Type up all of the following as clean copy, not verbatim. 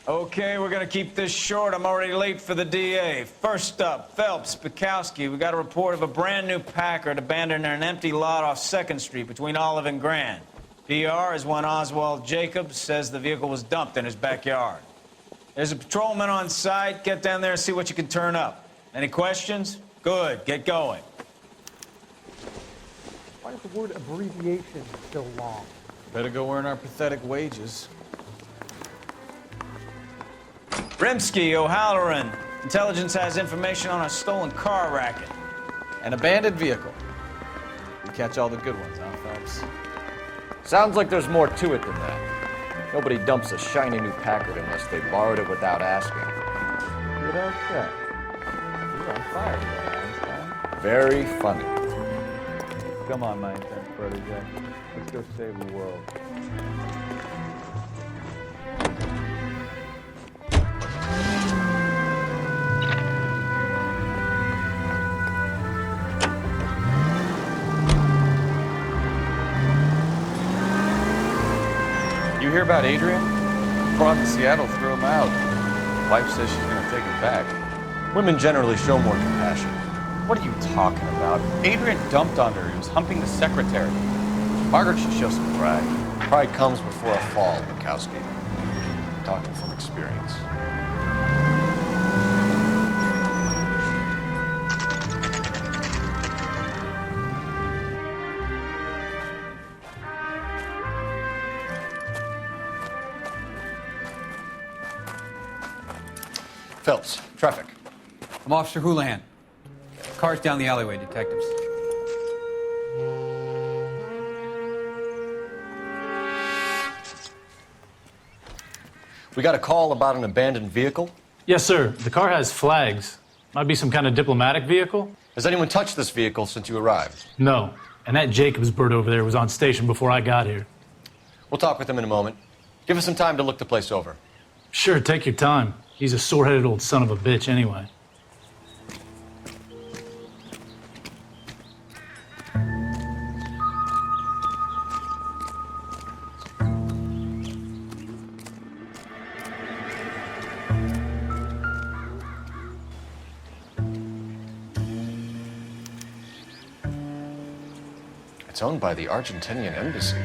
Okay, we're gonna keep this short. I'm already late for the DA. First up, Phelps, Bekowsky. We got a report of a brand new Packard abandoned in an empty lot off 2nd Street between Olive and Grand. PR is when Oswald Jacobs says the vehicle was dumped in his backyard. There's a patrolman on site. Get down there and see what you can turn up. Any questions? Good, get going. Why is the word abbreviation so long? Better go earn our pathetic wages. Rimsky, O'Halloran. Intelligence has information on a stolen car racket. An abandoned vehicle. You catch all the good ones, huh, Phelps? Sounds like there's more to it than that. Nobody dumps a shiny new Packard unless they borrowed it without asking. You don't say. You're on fire today, Einstein. Very funny. Come on, my intense protege. Let's go save the world. You hear about Adrian? Brought to Seattle, threw him out. Wife says she's gonna take him back. Women generally show more compassion. What are you talking about? Adrian dumped on her. He was humping the secretary. Margaret should show some pride. Pride comes before a fall, Bekowsky. I'm talking from experience. Phelps, traffic. I'm Officer Houlihan. Car's down the alleyway, detectives. We got a call about an abandoned vehicle. Yes, sir. The car has flags. Might be some kind of diplomatic vehicle? Has anyone touched this vehicle since you arrived? No. And that Jacobs bird over there was on station before I got here. We'll talk with him in a moment. Give us some time to look the place over. Sure, take your time. He's a sore-headed old son of a bitch anyway. It's owned by the Argentinian embassy.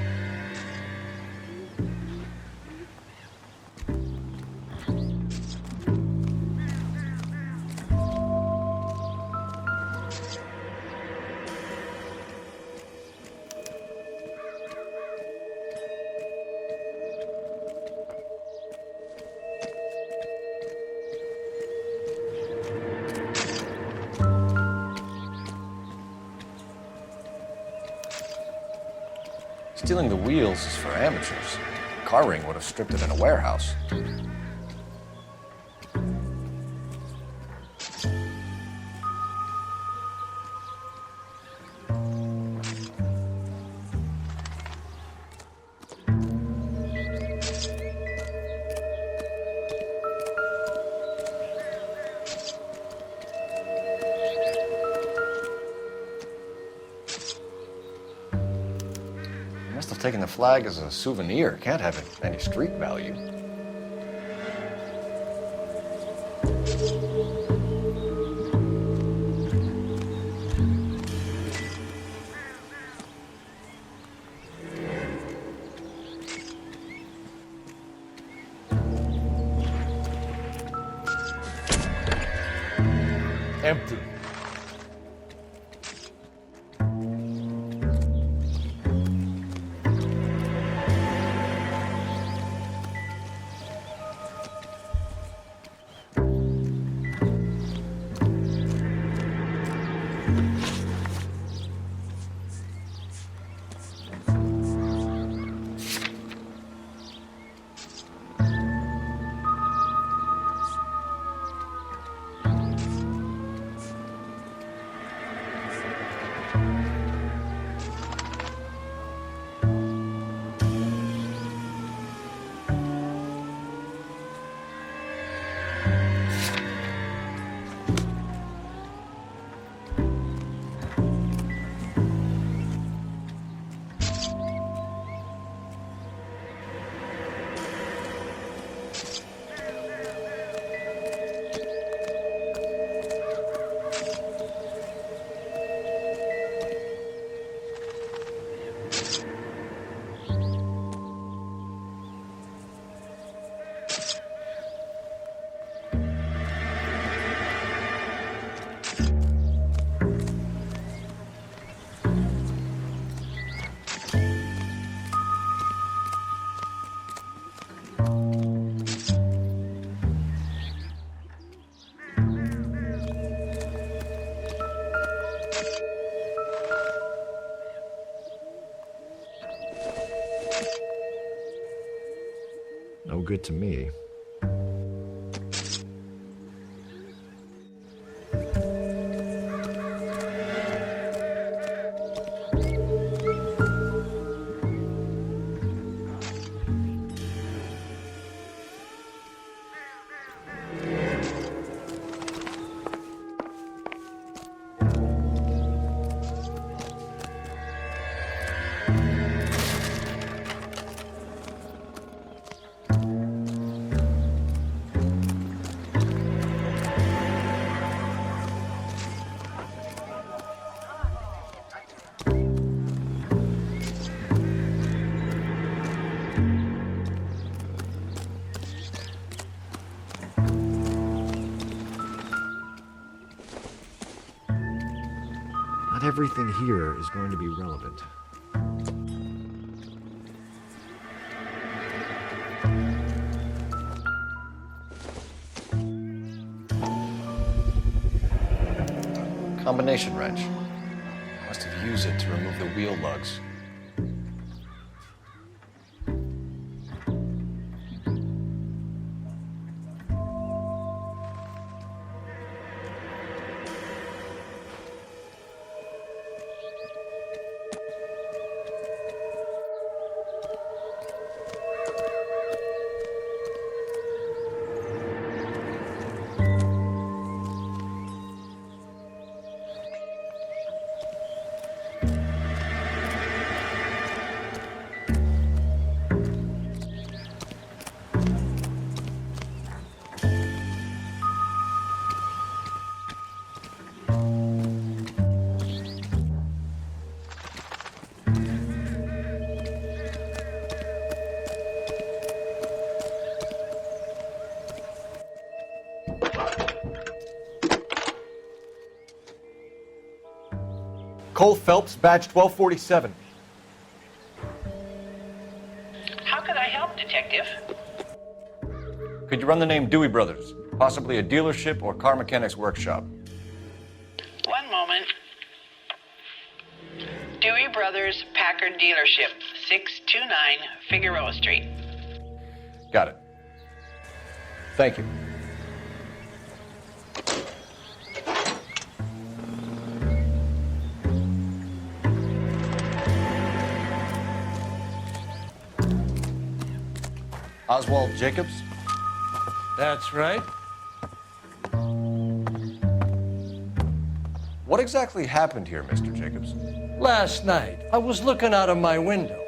Stealing the wheels is for amateurs. Car ring would have stripped it in a warehouse. Must have taken the flag as a souvenir. Can't have any street value. Empty. No good to me. Not everything here is going to be relevant. Combination wrench. Must have used it to remove the wheel lugs. Cole Phelps, badge 1247. How could I help, Detective? Could you run the name Dewey Brothers? Possibly a dealership or car mechanic's workshop. One moment. Dewey Brothers Packard Dealership, 629 Figueroa Street. Got it. Thank you. Oswald Jacobs? That's right. What exactly happened here, Mr. Jacobs? Last night, I was looking out of my window.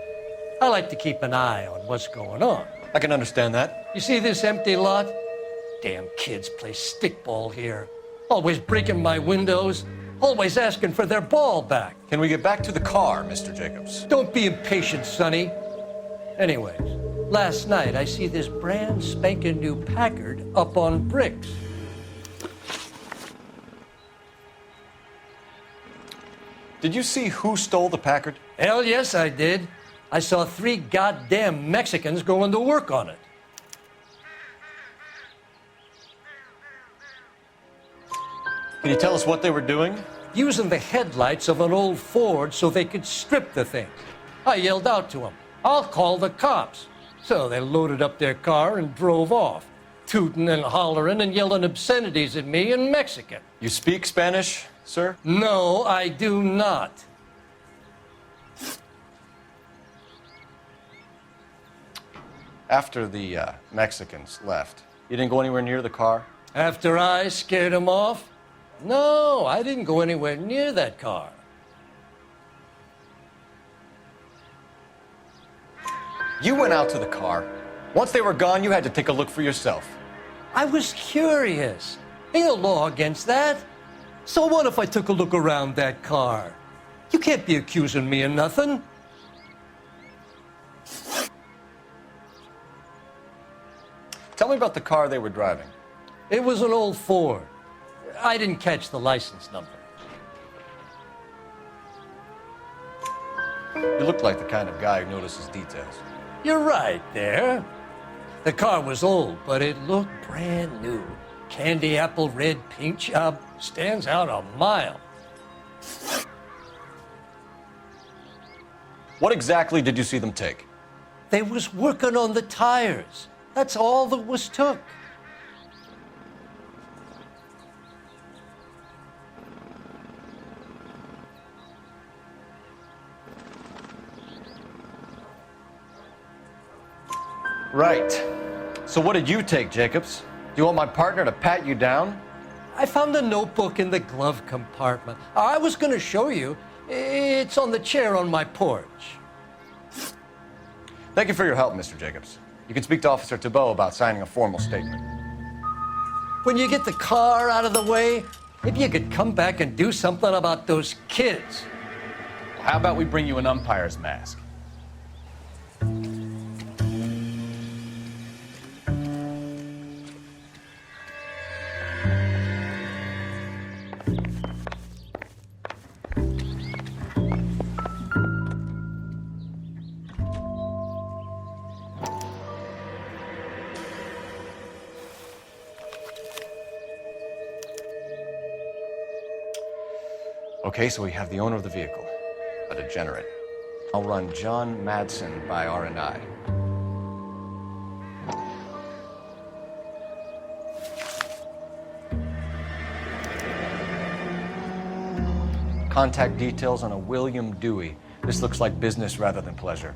I like to keep an eye on what's going on. I can understand that. You see this empty lot? Damn kids play stickball here. Always breaking my windows, always asking for their ball back. Can we get back to the car, Mr. Jacobs? Don't be impatient, Sonny. Anyways, last night I see this brand spanking new Packard up on bricks. Did you see who stole the Packard? Hell yes, I did. I saw 3 goddamn Mexicans going to work on it. Can you tell us what they were doing? Using the headlights of an old Ford so they could strip the thing. I yelled out to them, "I'll call the cops." So they loaded up their car and drove off, tooting and hollering and yelling obscenities at me in Mexican. You speak Spanish, sir? No, I do not. After the Mexicans left, you didn't go anywhere near the car? After I scared them off? No, I didn't go anywhere near that car. You went out to the car. Once they were gone, you had to take a look for yourself. I was curious. Ain't no law against that. So what if I took a look around that car? You can't be accusing me of nothing. Tell me about the car they were driving. It was an old Ford. I didn't catch the license number. You look like the kind of guy who notices details. You're right there. The car was old, but it looked brand new. Candy apple red paint job stands out a mile. What exactly did you see them take? They was working on the tires. That's all that was took. Right. So what did you take, Jacobs? Do you want my partner to pat you down? I found a notebook in the glove compartment. I was going to show you. It's on the chair on my porch. Thank you for your help, Mr. Jacobs. You can speak to Officer Thibault about signing a formal statement. When you get the car out of the way, maybe you could come back and do something about those kids. How about we bring you an umpire's mask? Okay, so we have the owner of the vehicle, a degenerate. I'll run John Madsen by R&I. Contact details on a William Dewey. This looks like business rather than pleasure.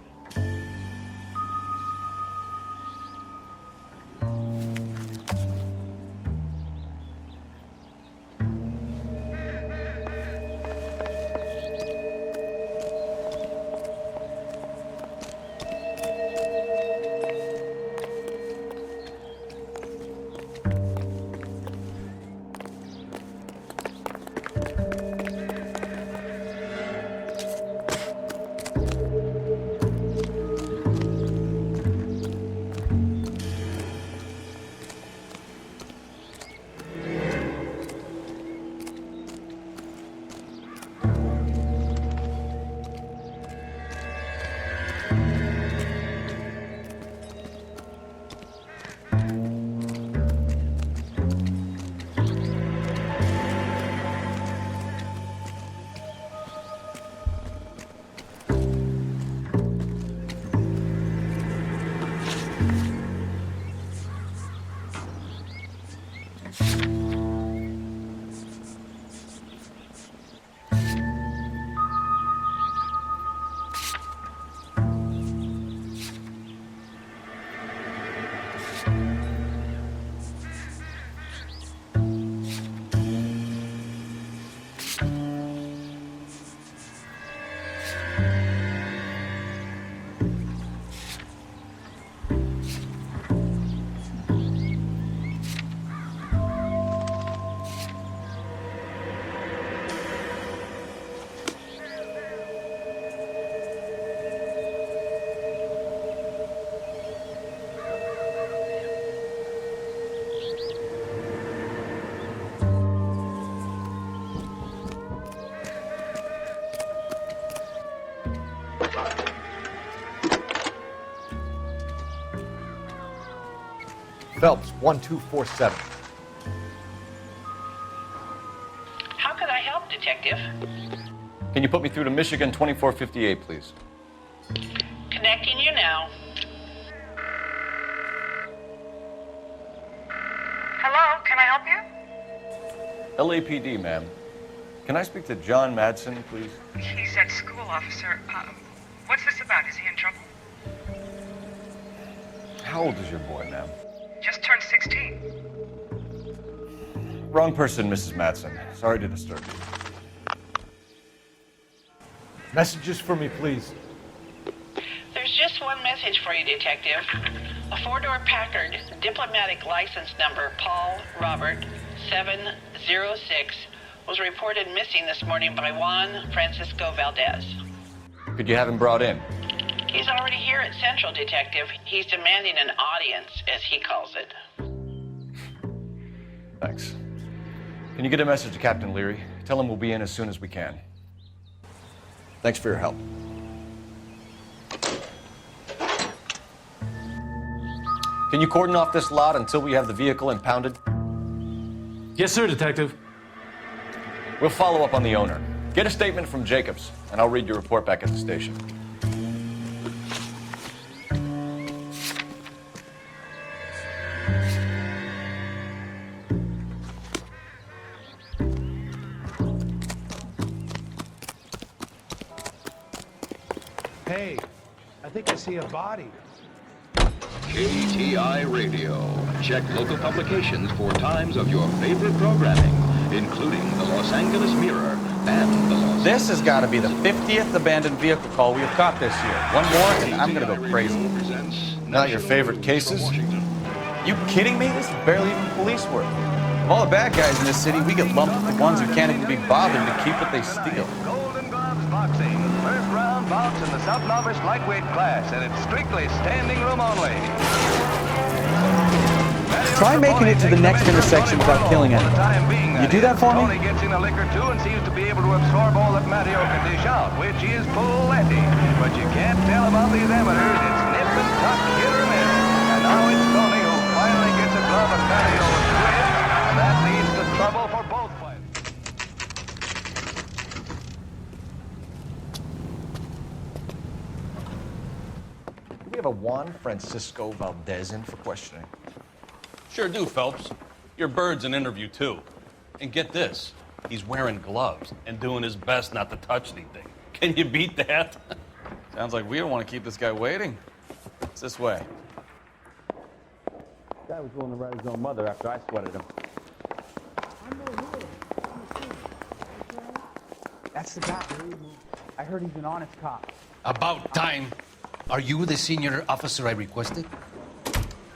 Phelps, 1247. How could I help, Detective? Can you put me through to Michigan 2458, please? Connecting you now. Hello, can I help you? LAPD, ma'am. Can I speak to John Madsen, please? He's at school, officer. What's this about? Is he in trouble? How old is your boy, ma'am? Just turned 16. Wrong person, Mrs. Madsen. Sorry to disturb you. Messages for me, please. There's just one message for you, Detective. A four-door Packard, diplomatic license number Paul Robert 706, was reported missing this morning by Juan Francisco Valdez. Could you have him brought in? He's already here at Central, Detective. He's demanding an audience, as he calls it. Thanks. Can you get a message to Captain Leary? Tell him we'll be in as soon as we can. Thanks for your help. Can you cordon off this lot until we have the vehicle impounded? Yes, sir, Detective. We'll follow up on the owner. Get a statement from Jacobs, and I'll read your report back at the station. Hey, I think I see a body. KTI Radio. Check local publications for times of your favorite programming, including the Los Angeles Mirror and the Los This has got to be the 50th abandoned vehicle call we have caught this year. One more, and I'm going to go crazy. Not your favorite cases? You kidding me? This is barely even police work. Of all the bad guys in this city, we get lumped with the ones who can't even be bothered to keep what they steal. Golden Gloves Boxing. First round bouts in the sub-novice lightweight class, and it's strictly standing room only. Try making it to the next intersection without killing anyone. You do that for me? Only gets in a lick or two and seems to be able to absorb all that Matteo can dish out, which is plenty. But you can't tell about these amateurs. It's nip and tuck, hit or miss. And now it's Tony who finally gets a glove at Matteo's ribs, and that leads to trouble for both fighters. Do we have a Juan Francisco Valdez in for questioning? Sure do, Phelps. Your bird's an interview, too. And get this, he's wearing gloves and doing his best not to touch anything. Can you beat that? Sounds like we don't want to keep this guy waiting. It's this way. Guy was willing to write his own mother after I sweated him. That's the guy. I heard he's an honest cop. About time. Are you the senior officer I requested?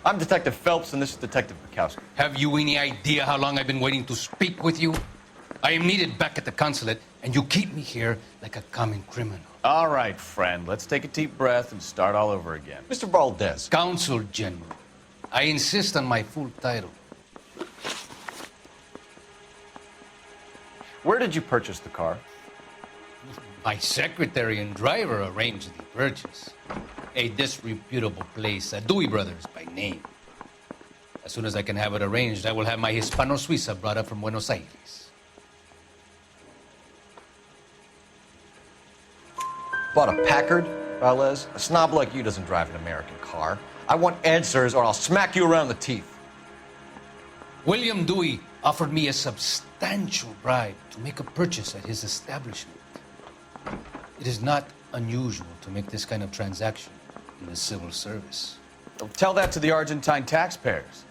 I'm Detective Phelps, and this is Detective Bekowsky. Have you any idea how long I've been waiting to speak with you? I am needed back at the consulate, and you keep me here like a common criminal. All right, friend. Let's take a deep breath and start all over again. Mr. Valdez. Consul General. I insist on my full title. Where did you purchase the car? My secretary and driver arranged the purchase. A disreputable place, Dewey Brothers by name. As soon as I can have it arranged, I will have my Hispano Suiza brought up from Buenos Aires. Bought a Packard, Valdez? A snob like you doesn't drive an American car. I want answers or I'll smack you around the teeth. William Dewey offered me a substantial bribe to make a purchase at his establishment. It is not unusual to make this kind of transaction in the civil service. Tell that to the Argentine taxpayers.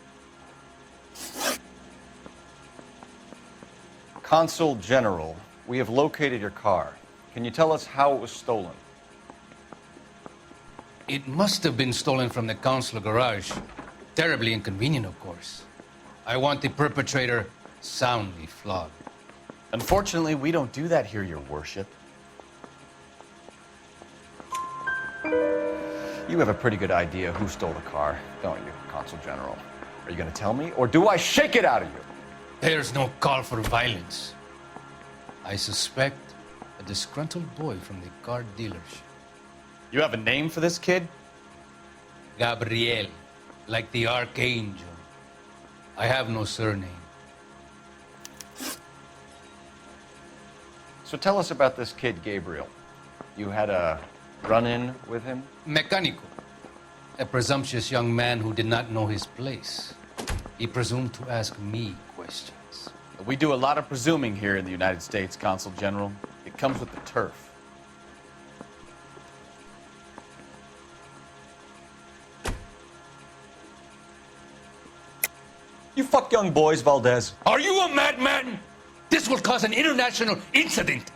Consul General, we have located your car. Can you tell us how it was stolen? It must have been stolen from the consular garage. Terribly inconvenient, of course. I want the perpetrator soundly flogged. Unfortunately, we don't do that here, Your Worship. You have a pretty good idea who stole the car, don't you, Consul General? Are you going to tell me, or do I shake it out of you? There's no call for violence. I suspect a disgruntled boy from the car dealership. You have a name for this kid? Gabriel, like the archangel. I have no surname. So tell us about this kid, Gabriel. You had a run-in with him? Mecánico. A presumptuous young man who did not know his place. He presumed to ask me questions. We do a lot of presuming here in the United States, Consul General. It comes with the turf. You fuck young boys, Valdez. Are you a madman? This will cause an international incident.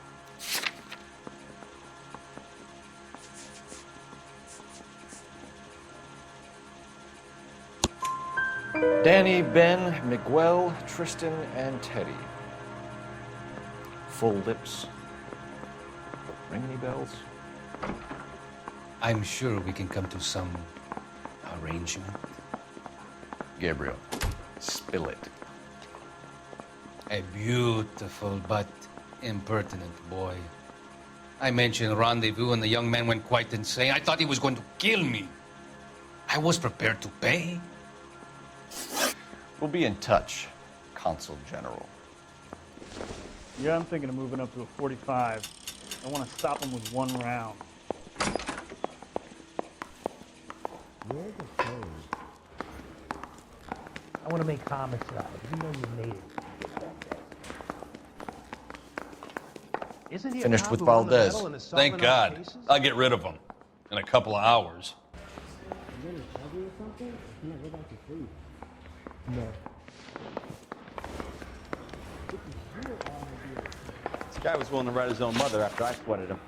Danny, Ben, Miguel, Tristan, and Teddy. Full lips. Ring any bells? I'm sure we can come to some arrangement. Gabriel, spill it. A beautiful but impertinent boy. I mentioned rendezvous and the young man went quite insane. I thought he was going to kill me. I was prepared to pay. We'll be in touch, Consul General. Yeah, I'm thinking of moving up to a 45. I want to stop him with one round. I want to make homicide. You know you made it. Isn't he Finished with Valdez. Thank God. I'll get rid of him. in a couple of hours. This guy was willing to write his own mother after I sweated him.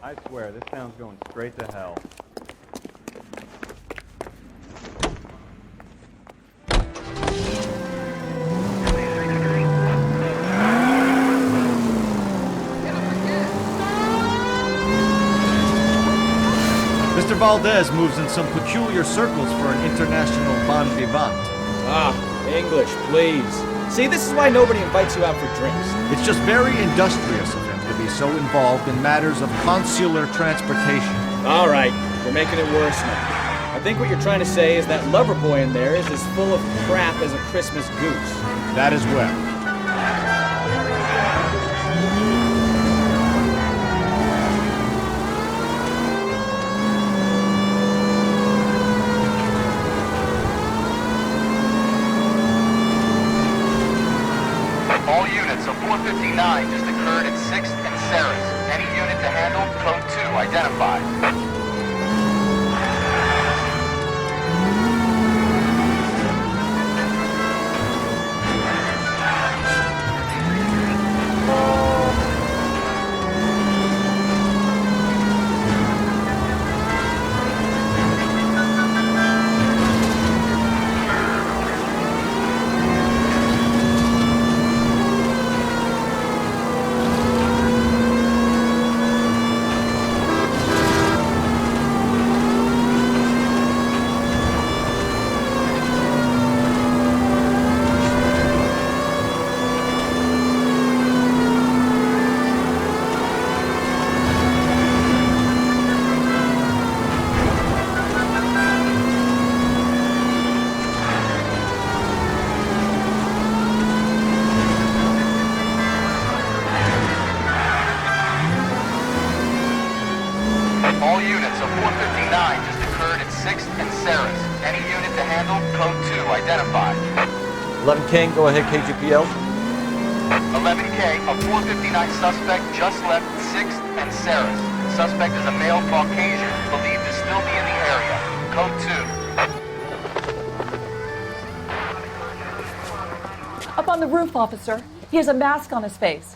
I swear, this town's going straight to hell. Mr. Valdez moves in some peculiar circles for an international bon vivant. Ah, English, please. See, this is why nobody invites you out for drinks. It's just very industrious of him to be so involved in matters of consular transportation. All right, you're making it worse now. I think what you're trying to say is that lover boy in there is as full of crap as a Christmas goose. That as well. All units of 459 just occurred at 6th and Sarah's. Any unit to handle, code 2 identified. All units of 459 just occurred at 6th and Sarah's. Any unit to handle, code 2 identified. 11 King, go ahead, KGPL. 11K, a 459 suspect just left 6th and Sarah's. Suspect is a male Caucasian, believed to still be in the area. Code 2. Up on the roof, officer. He has a mask on his face.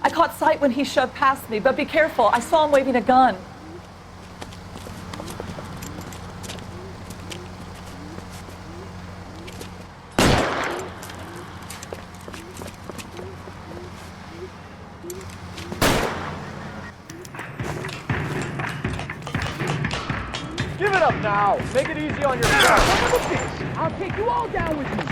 I caught sight when he shoved past me, but be careful. I saw him waving a gun. Give it up now. Make it easy on yourself. I'll take you all down with me.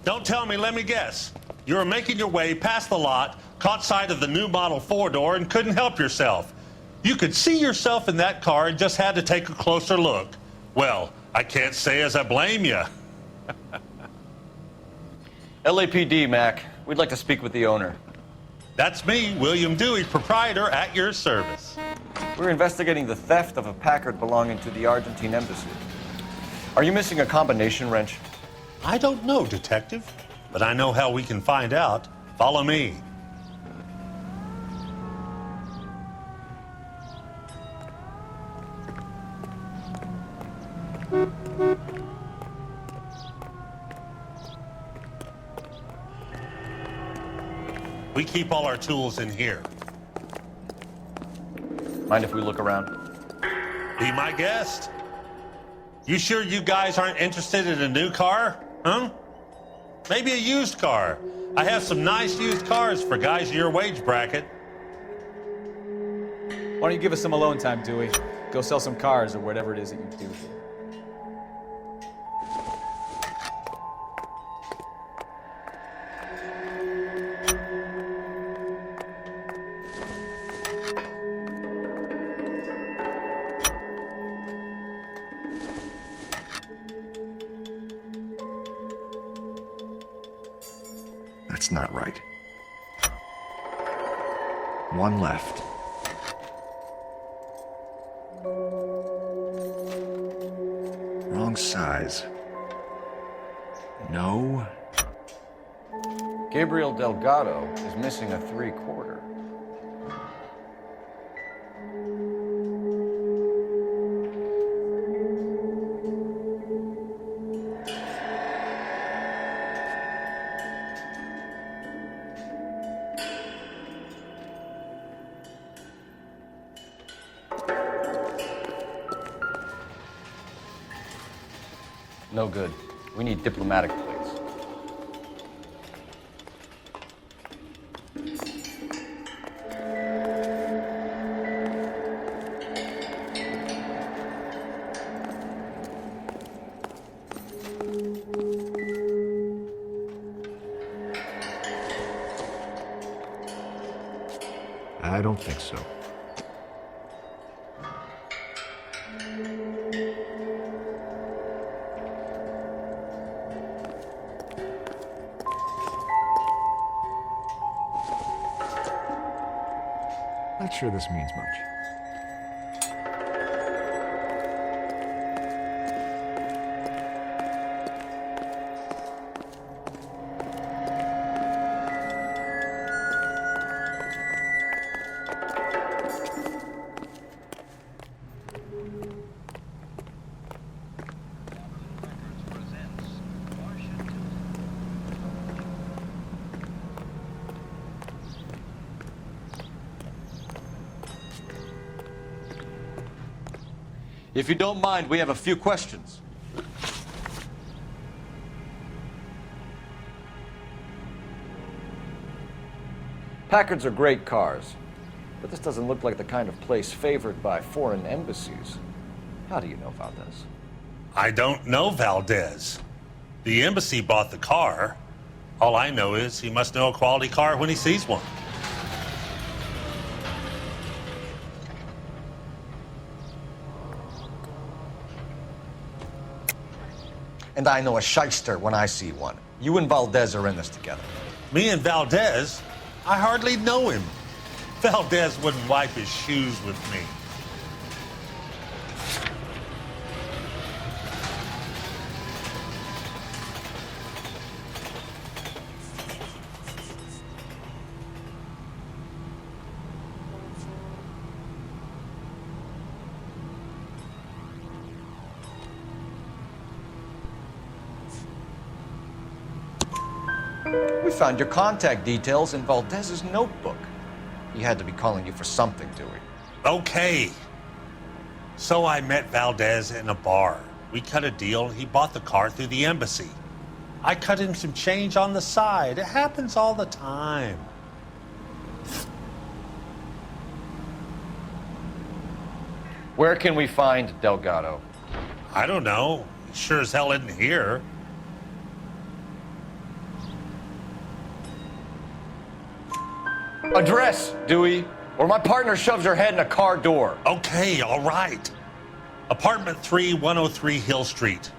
Don't tell me, let me guess. You were making your way past the lot, caught sight of the new model four-door, and couldn't help yourself. You could see yourself in that car and just had to take a closer look. Well, I can't say as I blame you. LAPD, Mac. We'd like to speak with the owner. That's me, William Dewey, proprietor, at your service. We're investigating the theft of a Packard belonging to the Argentine embassy. Are you missing a combination wrench? I don't know, Detective, but I know how we can find out. Follow me. We keep all our tools in here. Mind if we look around? Be my guest. You sure you guys aren't interested in a new car? Huh? Maybe a used car. I have some nice used cars for guys in your wage bracket. Why don't you give us some alone time, Dewey? Go sell some cars or whatever it is that you do here. That's not right. One left. Wrong size. No. Gabriel Delgado is missing a 3/4. No good. We need diplomatic plates. I don't think so. Not sure this means much. If you don't mind, we have a few questions. Packards are great cars, but this doesn't look like the kind of place favored by foreign embassies. How do you know Valdez? I don't know Valdez. The embassy bought the car. All I know is he must know a quality car when he sees one. And I know a shyster when I see one. You and Valdez are in this together. Me and Valdez? I hardly know him. Valdez wouldn't wipe his shoes with me. We found your contact details in Valdez's notebook. He had to be calling you for something, Dewey. Okay. So I met Valdez in a bar. We cut a deal and he bought the car through the embassy. I cut him some change on the side. It happens all the time. Where can we find Delgado? I don't know. He sure as hell isn't here. Address, Dewey, or my partner shoves her head in a car door. Okay, all right. Apartment 3, 103 Hill Street.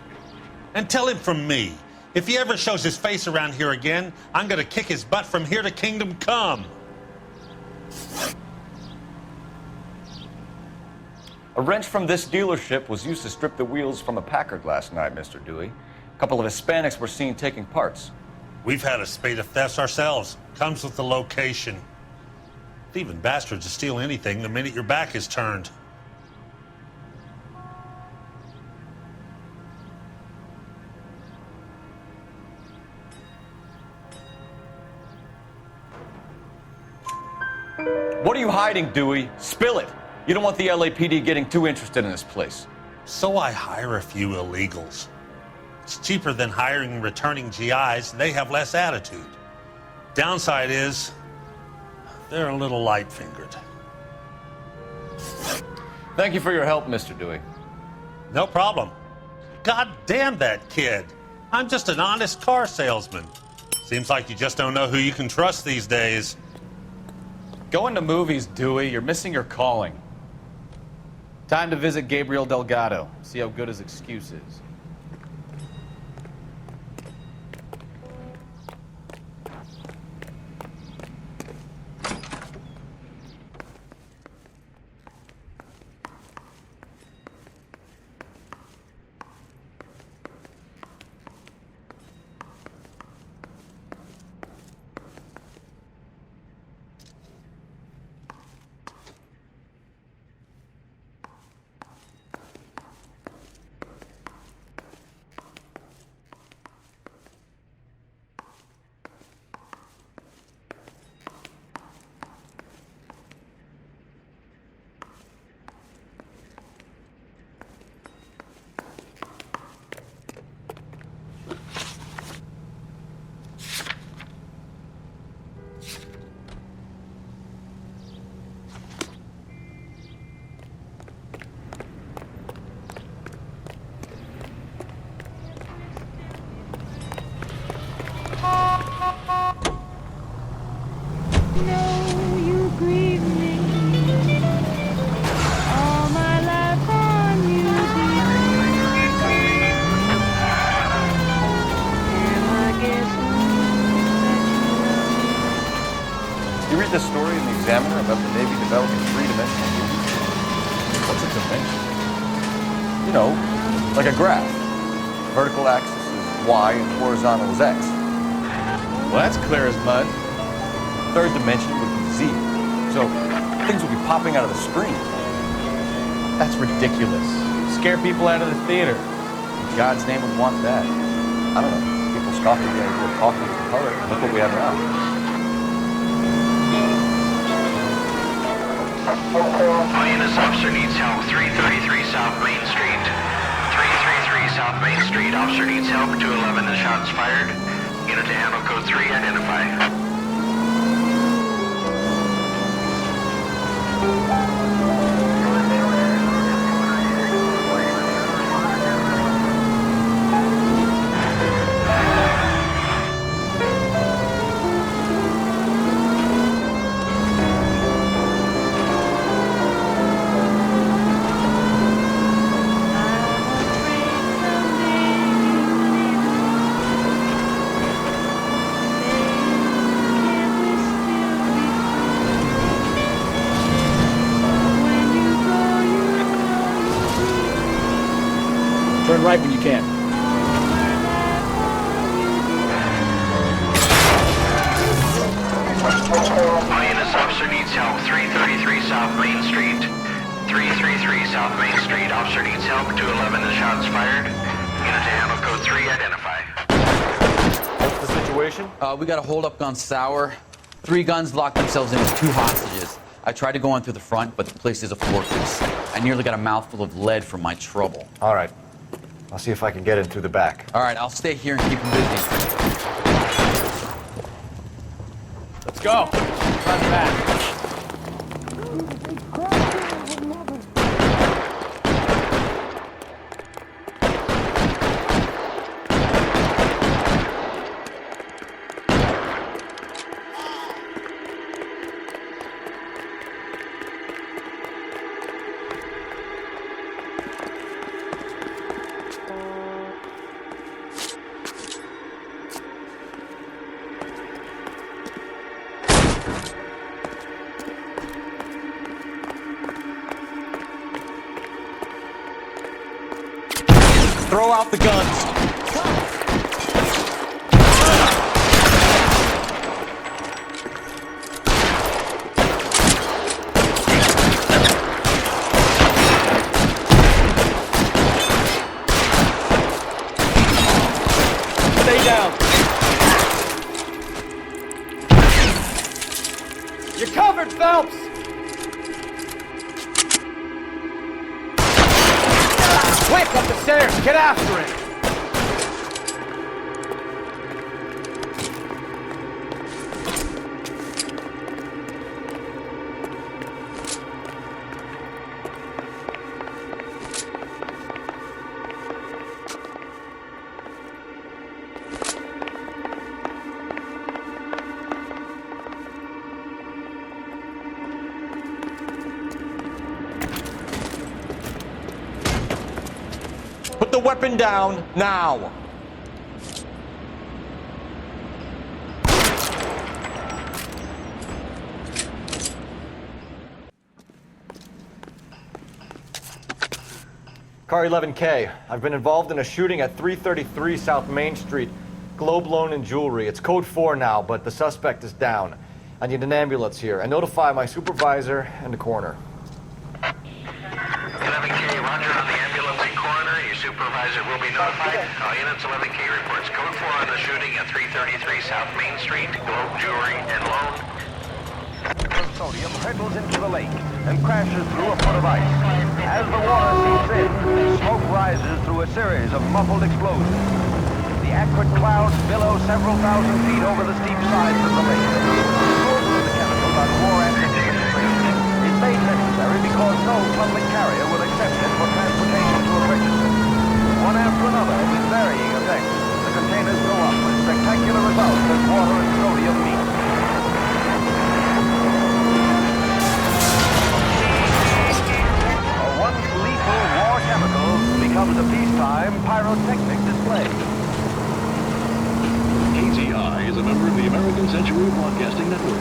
And tell him from me, if he ever shows his face around here again, I'm gonna kick his butt from here to Kingdom Come. A wrench from this dealership was used to strip the wheels from a Packard last night, Mr. Dewey. A couple of Hispanics were seen taking parts. We've had a spate of thefts ourselves. Comes with the location. Thieving bastards to steal anything the minute your back is turned. What are you hiding, Dewey? Spill it. You don't want the LAPD getting too interested in this place. So I hire a few illegals. It's cheaper than hiring returning GIs. They have less attitude. Downside is, they're a little light-fingered. Thank you for your help, Mr. Dewey. No problem. God damn that kid. I'm just an honest car salesman. Seems like you just don't know who you can trust these days. Going to movies, Dewey. You're missing your calling. Time to visit Gabriel Delgado. See how good his excuse is. The story in the Examiner about the Navy developing three-dimensional movies? What's a dimension? You know, like a graph. Vertical axis is Y and horizontal is X. Well, that's clear as mud. Third dimension would be Z. So things would be popping out of the screen. That's ridiculous. Scare people out of the theater. In God's name would want that. I don't know. People scoff at the idea of talking in color. Look what we have now. INS officer needs help. 333 South Main Street. 333 South Main Street. Officer needs help. 211 and shots fired. Unit to handle code 3. Identify. Turn right when you can. INS officer needs help. 333 South Main Street. 333 South Main Street. Officer needs help. 211 and shots fired. Unit to handle code 3. Identify. What's the situation? We got a hold-up gun sour. 3 guns locked themselves in with 2 hostages. I tried to go in through the front, but the place is a fortress. I nearly got a mouthful of lead from my trouble. All right. I'll see if I can get in through the back. All right, I'll stay here and keep him busy. Let's go. Run back. throw out the guns. Stay down. You're covered, Phelps! Quick, up the stairs! Get after it! Put the weapon down, now! Car 11K. I've been involved in a shooting at 333 South Main Street. Globe loan and jewelry. It's code 4 now, but the suspect is down. I need an ambulance here. And notify my supervisor and the coroner. 11K, roger on the ambulance and coroner. Your supervisor will be notified. All units, 11K reports code 4 on the shooting at 333 South Main Street. Globe, jewelry, and loan. Sodium hurtles into the lake and crashes through a foot of ice. As the water seeps in, smoke rises through a series of muffled explosions. The acrid clouds billow several thousand feet over the steep sides of the lake. Disposal of the chemicals on more active demonstration is made necessary because no public carrier will accept it for transportation to a purchaser. One after another, with varying effects, the containers go up with spectacular results as water and sodium meet. Once lethal war chemical becomes a peacetime pyrotechnic display. KTI is a member of the American Century Broadcasting Network.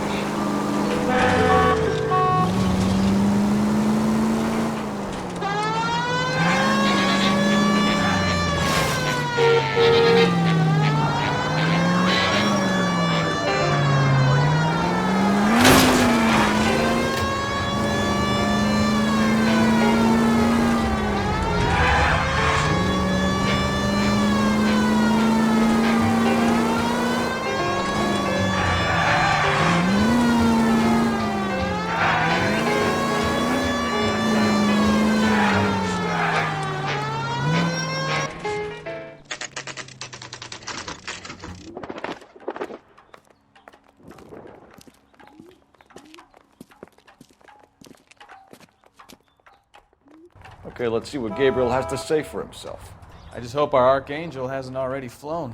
Okay, let's see what Gabriel has to say for himself. I just hope our Archangel hasn't already flown.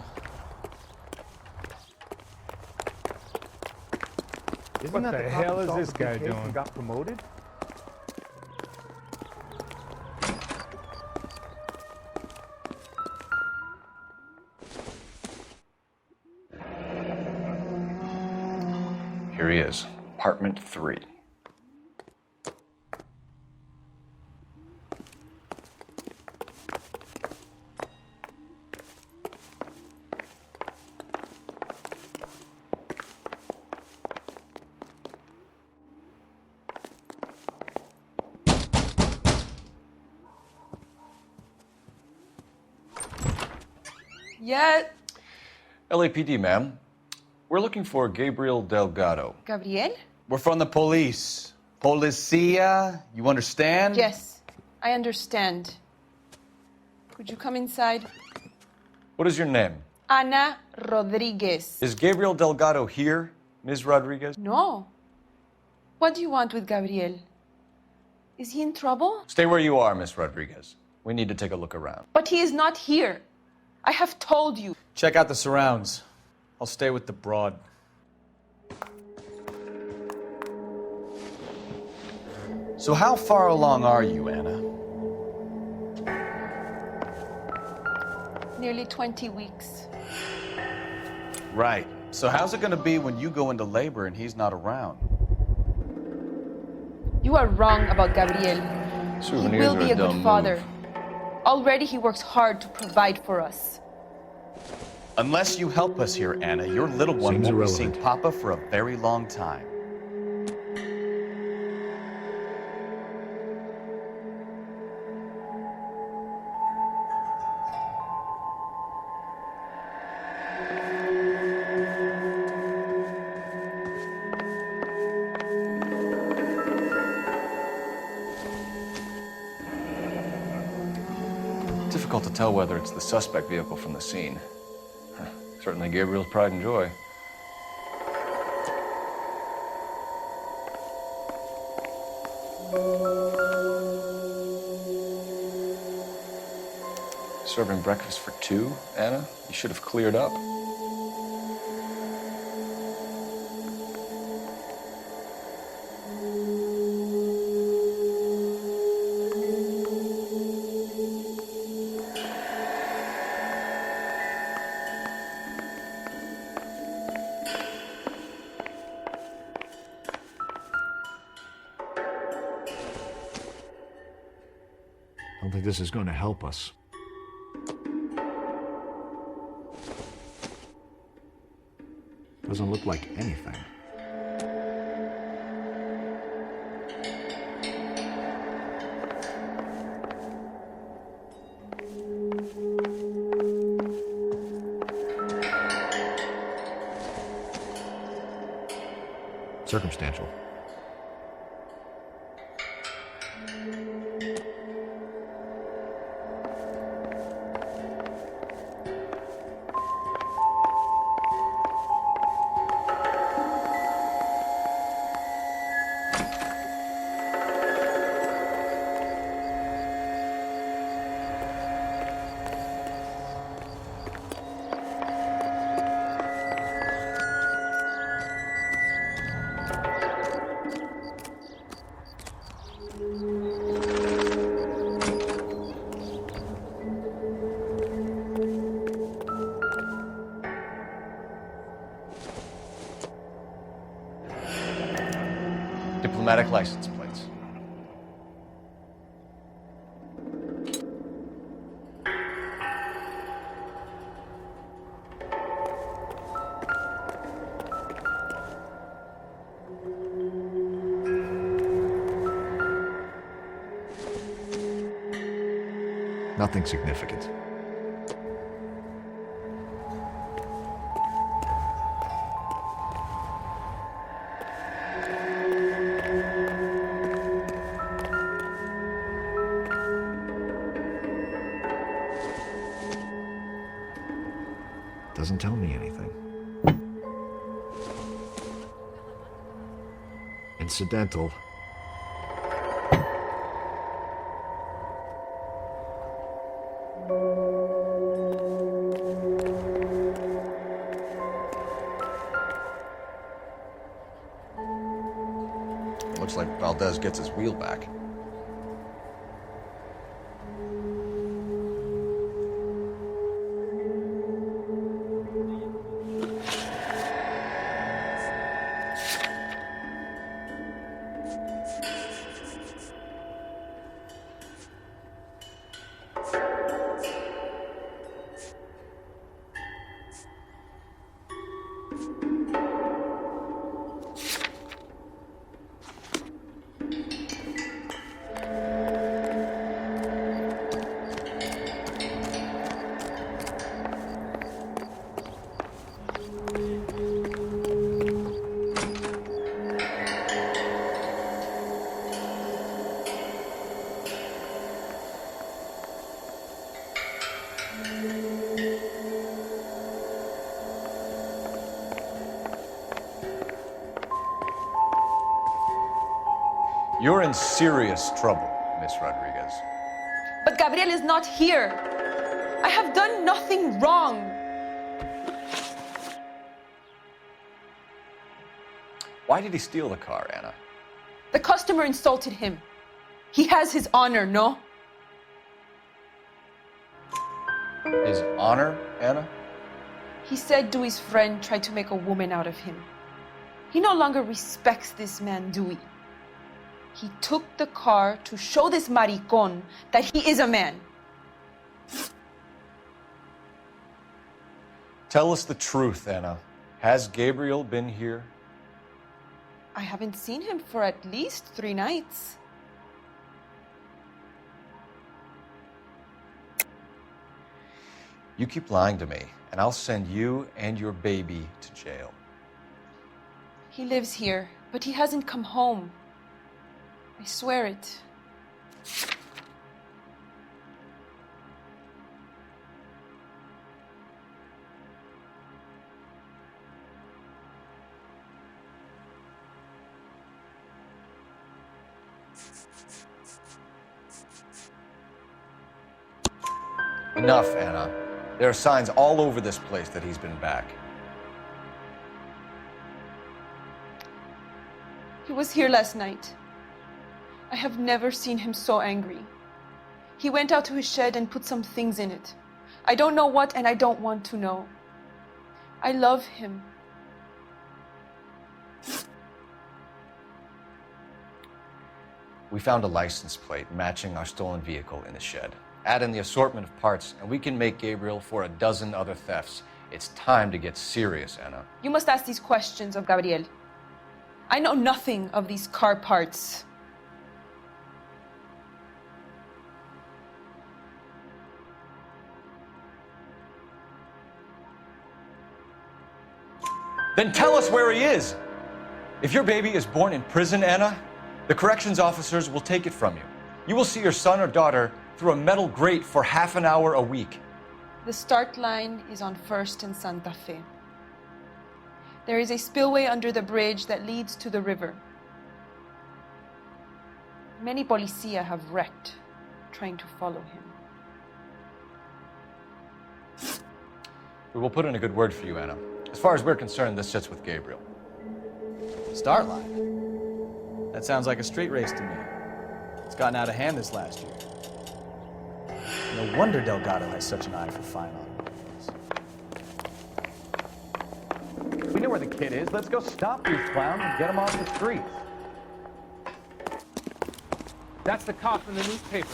What the hell is this guy doing? Got promoted? Here he is, apartment 3. Yet. LAPD, ma'am. We're looking for Gabriel Delgado. Gabriel? We're from the police. Policia, you understand? Yes, I understand. Could you come inside? What is your name? Ana Rodriguez. Is Gabriel Delgado here, Ms. Rodriguez? No. What do you want with Gabriel? Is he in trouble? Stay where you are, Ms. Rodriguez. We need to take a look around. But he is not here. I have told you. Check out the surrounds. I'll stay with the broad. So how far along are you, Anna? Nearly 20 weeks. Right. So how's it gonna be when you go into labor and he's not around? You are wrong about Gabriel. Souvenirs He will are be a dumb good father. Already he works hard to provide for us. Unless you help us here, Anna, your little one Seems won't be seeing irrelevant. Papa for a very long time. Difficult to tell whether it's the suspect vehicle from the scene. Certainly Gabriel's pride and joy. Serving breakfast for two, Anna? You should have cleared up. I don't think this is going to help us. Doesn't look like anything. Circumstantial. Diplomatic license plates. Nothing significant. Doesn't tell me anything. Incidental. Looks like Valdez gets his wheel back. You're in serious trouble, Miss Rodriguez. But Gabriel is not here. I have done nothing wrong. Why did he steal the car, Anna? The customer insulted him. He has his honor, no? His honor, Anna? He said Dewey's friend tried to make a woman out of him. He no longer respects this man, Dewey. He took the car to show this maricón that he is a man. Tell us the truth, Anna. Has Gabriel been here? I haven't seen him for at least 3 nights. You keep lying to me, and I'll send you and your baby to jail. He lives here, but he hasn't come home. I swear it. Enough, Anna. There are signs all over this place that he's been back. He was here last night. I have never seen him so angry. He went out to his shed and put some things in it. I don't know what, and I don't want to know. I love him. We found a license plate matching our stolen vehicle in the shed. Add in the assortment of parts, and we can make Gabriel for a dozen other thefts. It's time to get serious, Anna. You must ask these questions of Gabriel. I know nothing of these car parts. Then tell us where he is! If your baby is born in prison, Anna, the corrections officers will take it from you. You will see your son or daughter through a metal grate for half an hour a week. The start line is on 1st and Santa Fe. There is a spillway under the bridge that leads to the river. Many policia have wrecked trying to follow him. We will put in a good word for you, Anna. As far as we're concerned, this sits with Gabriel. Start line? That sounds like a street race to me. It's gotten out of hand this last year. No wonder Delgado has such an eye for fine automobiles. We know where the kid is. Let's go stop these clowns and get them off the streets. That's the cop in the newspaper.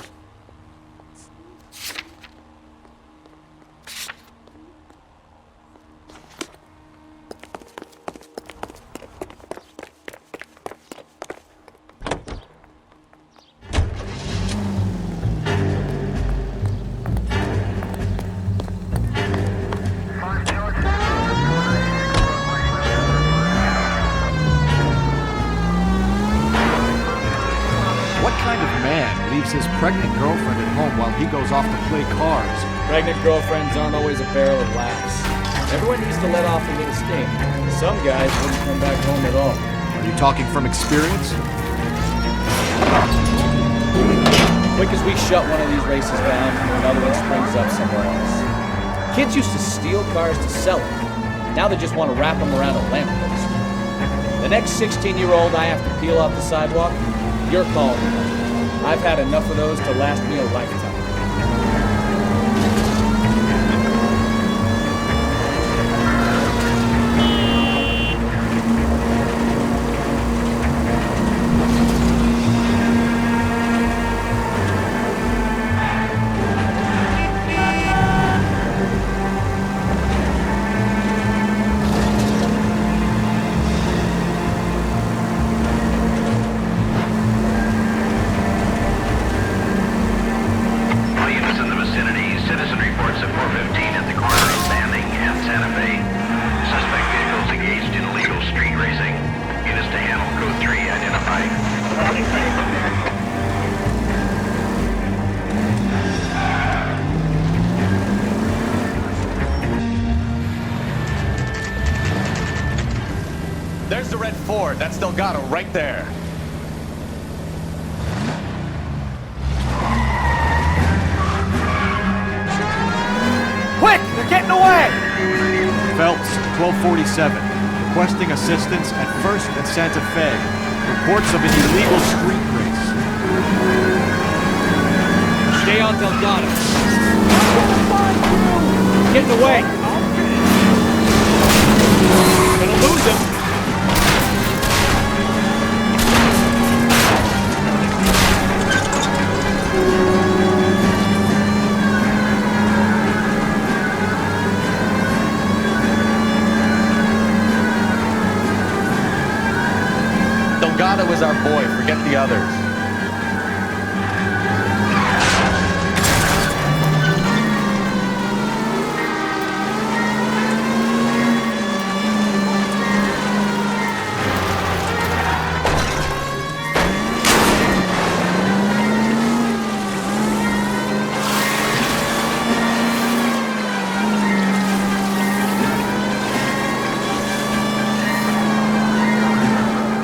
His pregnant girlfriend at home while he goes off to play cards. Pregnant girlfriends aren't always a barrel of laughs. Everyone needs to let off a little steam. Some guys wouldn't come back home at all. Are you talking from experience? Quick as we shut one of these races down, another one springs up somewhere else. Kids used to steal cars to sell them. Now they just want to wrap them around a lamppost. The next 16-year-old I have to peel off the sidewalk, you're calling me. I've had enough of those to last me a lifetime. There's the red Ford. That's Delgado right there. Quick! They're getting away! Phelps, 1247. Requesting assistance at 1st and Santa Fe. Reports of an illegal street race. Stay on Delgado. Getting away. Gonna lose him. is our boy. Forget the others.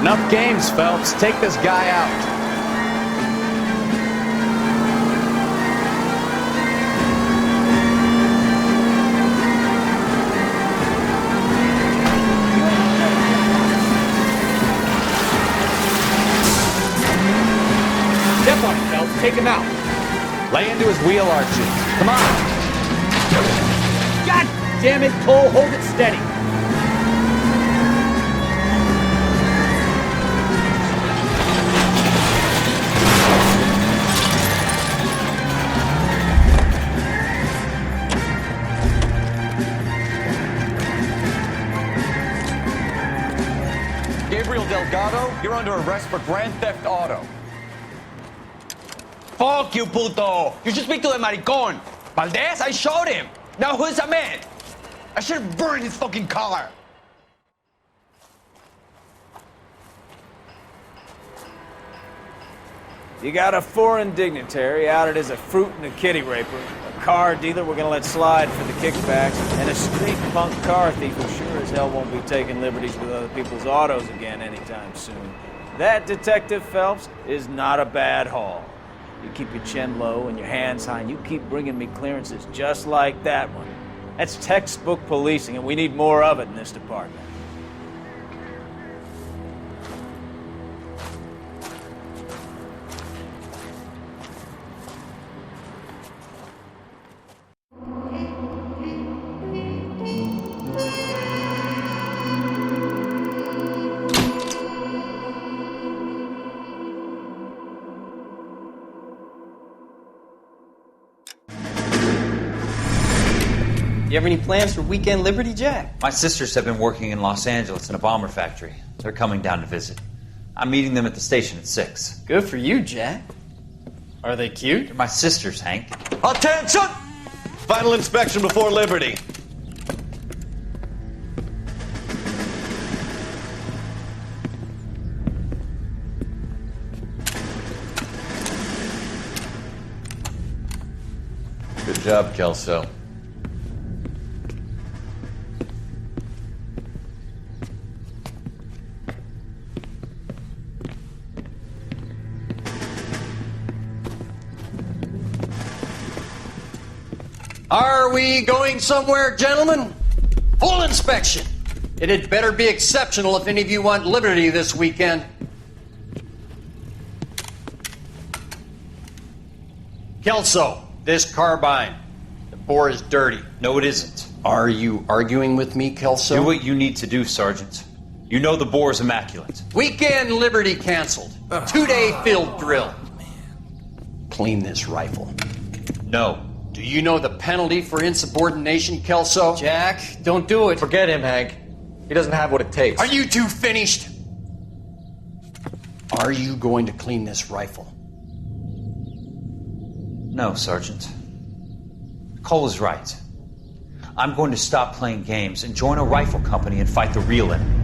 Enough games, Phelps. Take this guy out. Step on him, Phelps. Take him out. Lay into his wheel arches. Come on. God damn it, Cole. Hold it steady. Delgado, you're under arrest for Grand Theft Auto. Fuck you, puto! You should speak to the maricon. Valdez, I showed him. Now who's a man? I should have burned his fucking car. You got a foreign dignitary outed as a fruit and a kitty raper, a car dealer we're gonna let slide for the kickbacks, and a street punk car thief who sure as hell won't be taking liberties with other people's autos again anytime soon. That, Detective Phelps, is not a bad haul. You keep your chin low and your hands high, and you keep bringing me clearances just like that one. That's textbook policing, and we need more of it in this department. You have any plans for Weekend Liberty, Jack? My sisters have been working in Los Angeles in a bomber factory. They're coming down to visit. I'm meeting them at the station at 6. Good for you, Jack. Are they cute? They're my sisters, Hank. Attention! Final inspection before Liberty. Good job, Kelso. Are we going somewhere, gentlemen? Full inspection. It had better be exceptional if any of you want liberty this weekend. Kelso, this carbine. The bore is dirty. No, it isn't. Are you arguing with me, Kelso? Do what you need to do, Sergeant. You know the bore is immaculate. Weekend liberty canceled. 2-day field drill. Clean this rifle. No. Do you know the penalty for insubordination, Kelso? Jack, don't do it. Forget him, Hank. He doesn't have what it takes. Are you two finished? Are you going to clean this rifle? No, Sergeant. Cole is right. I'm going to stop playing games and join a rifle company and fight the real enemy.